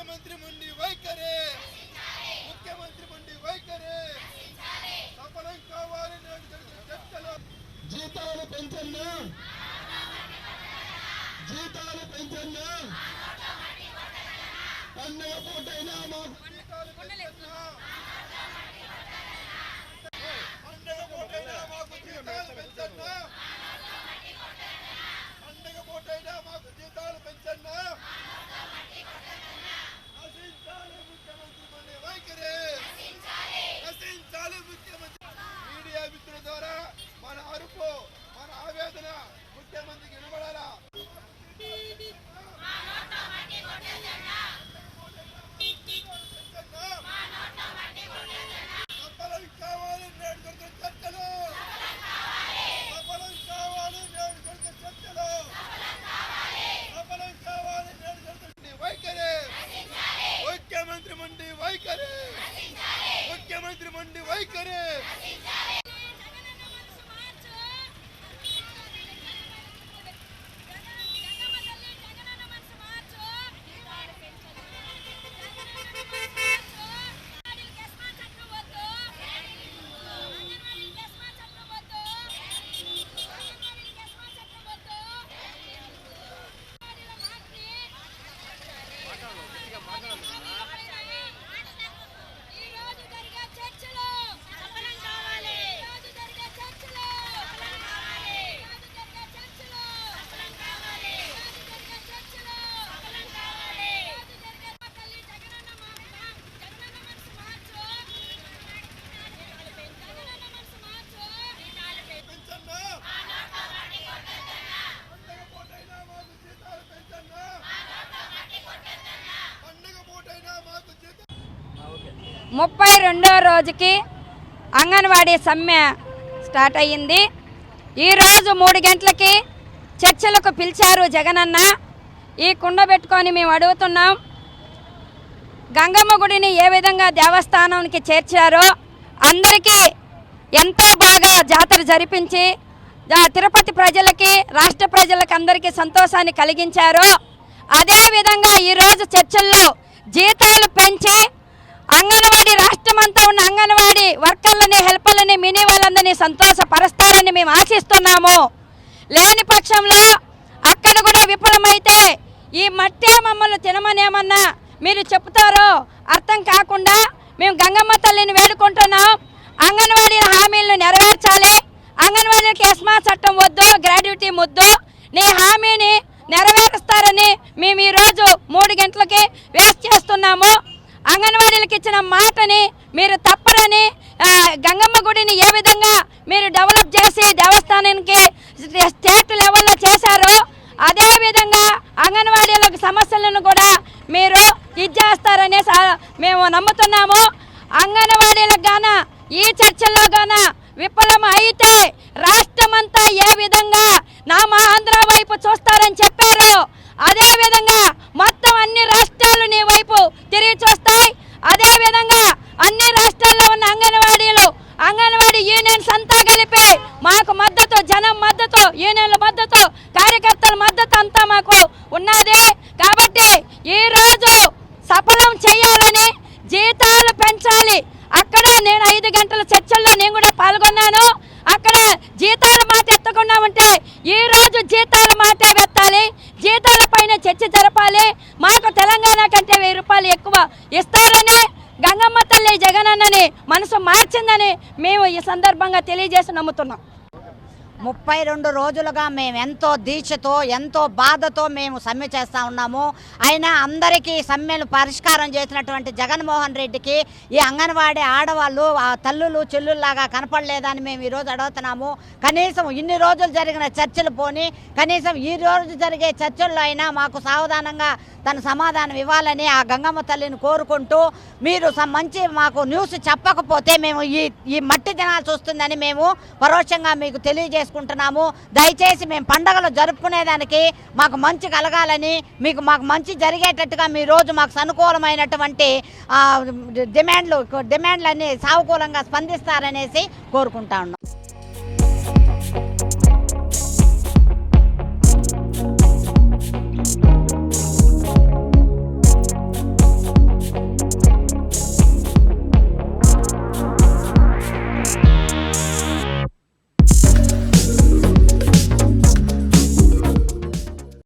ముఖ్యమంత్రి మొండి వైఖరి ముఖ్యమంత్రి మొండి వైఖరి సఫలం కావాలి నేడు జరిగిన చర్చలో జీతాలు పెంచన్నా పండుగ పూటైనా మాకు జీతాలు పెంచన్నా పండుగ పూటైనా మాకు జీతాలు పెంచన్నా పండుగ పూటైనా మాకు జీతాలు పెంచన్నా నశించాలి ముఖ్యమంత్రి మొండి వైఖరి నశించాలి ముఖ్యమంత్రి మీడియా మిత్రుల ద్వారా మన అరుపు మన ఆవేదన ముఖ్యమంత్రికి వినబడాలా ముఖ్యమంత్రి మొండి వైఖరి ముప్పై రెండో రోజుకి అంగన్వాడీ సమ్మె స్టార్ట్ అయ్యింది. ఈరోజు 3 గంటలకి చర్చలకు పిలిచారు జగనన్న. ఈ కుండ పెట్టుకొని మేము అడుగుతున్నాం, గంగమ్మ గుడిని ఏ విధంగా దేవస్థానానికి చేర్చారో, అందరికీ ఎంతో బాగా జాతర జరిపించి తిరుపతి ప్రజలకి రాష్ట్ర ప్రజలకి అందరికీ సంతోషాన్ని కలిగించారో, అదేవిధంగా ఈరోజు చర్చల్లో జీతాలు పెంచి అంగన్వాడీ రాష్ట్రమంతా ఉన్న అంగన్వాడీ వర్కర్లని హెల్పర్లని మినీ వాళ్ళందరినీ సంతోషపరుస్తారని మేము ఆశిస్తున్నాము. లేని పక్షంలో అక్కడ కూడా విఫలమైతే ఈ మట్టే మమ్మల్ని తినమనేమన్నా మీరు చెప్తారో అర్థం కాకుండా మేము గంగమ్మ తల్లిని వేడుకుంటున్నాం. అంగన్వాడీ హామీలను నెరవేర్చాలి. అంగన్వాడీలకు ఎస్మా చట్టం వద్దు, గ్రాడ్యుటీ ముద్దు. నీ హామీని నెరవేరుస్తారని మేము ఈరోజు 3 గంటలకి వేస్ట్ చేస్తున్నాము. అంగన్వాడీలకు ఇచ్చిన మాటని మీరు తప్పరని, గంగమ్మ గుడిని ఏ విధంగా మీరు డెవలప్ చేసి దేవస్థానానికి స్టేట్ లెవెల్లో చేశారో అదేవిధంగా అంగన్వాడీలకు సమస్యలను కూడా మీరు ఇచ్చేస్తారని మేము నమ్ముతున్నాము. అంగన్వాడీలకు గాన ఈ చర్చల్లో గాన విఫలం అయితే రాష్ట్రమంతా ఏ విధంగా మా ఆంధ్ర వైపు చూస్తారని చెప్పారు, అదేవిధంగా మొత్తం అన్ని రాష్ట్రాలు నీ వైపు తిరిగి చూస్తాయి. అదేవిధంగా అన్ని రాష్ట్రాల్లో ఉన్న అంగన్వాడీ యూనియన్స్ అంతా కలిపి మాకు మద్దతు, జనం మద్దతు, యూనియన్ల మద్దతు, కార్యకర్తల మద్దతు అంతా మాకు ఉన్నది. కాబట్టి ఈరోజు సఫలం చేయాలని, జీతాలు పెంచాలి. అక్కడ నేను 5 గంటల చర్చల్లో నేను కూడా పాల్గొన్నాను. అక్కడ జీతాల మాట ఎత్తకుండా ఉంటే ఈరోజు జీతాల మాట ఎత్తాలి, జీతాల పైన చర్చ జరపాలి. మాకు తెలంగాణ కంటే 1000 రూపాయలు ఎక్కువ ఇస్తారని గంగమ్మ తల్లి జగనన్నని మనసు మార్చిందని మేము ఈ సందర్భంగా తెలియజేసి నమ్ముతున్నాం. 32 రోజులుగా మేము ఎంతో దీక్షతో ఎంతో బాధతో మేము సమ్మె చేస్తూ ఉన్నాము. అయినా అందరికీ సమ్మెను పరిష్కారం చేసినటువంటి జగన్మోహన్ రెడ్డికి ఈ అంగన్వాడీ ఆడవాళ్ళు ఆ తల్లులు చెల్లుల్లాగా కనపడలేదని మేము ఈరోజు అడుగుతున్నాము. కనీసం ఇన్ని రోజులు జరిగిన చర్చలు పోని కనీసం ఈ రోజు జరిగే చర్చల్లో అయినా మాకు సావధానంగా తన సమాధానం ఇవ్వాలని ఆ గంగమ్మ తల్లిని కోరుకుంటూ, మీరు మంచి మాకు న్యూస్ చెప్పకపోతే మేము ఈ మట్టి దినాల్సి వస్తుందని మేము పరోక్షంగా మీకు తెలియజేసుకుంటున్నాము. దయచేసి మేము పండగలు జరుపుకునేదానికి మాకు మంచి కలగాలని, మాకు మంచి జరిగేటట్టుగా మీ రోజు మాకు అనుకూలమైనటువంటి డిమాండ్లన్నీ సానుకూలంగా స్పందిస్తారనేసి కోరుకుంటా ఉన్నాం.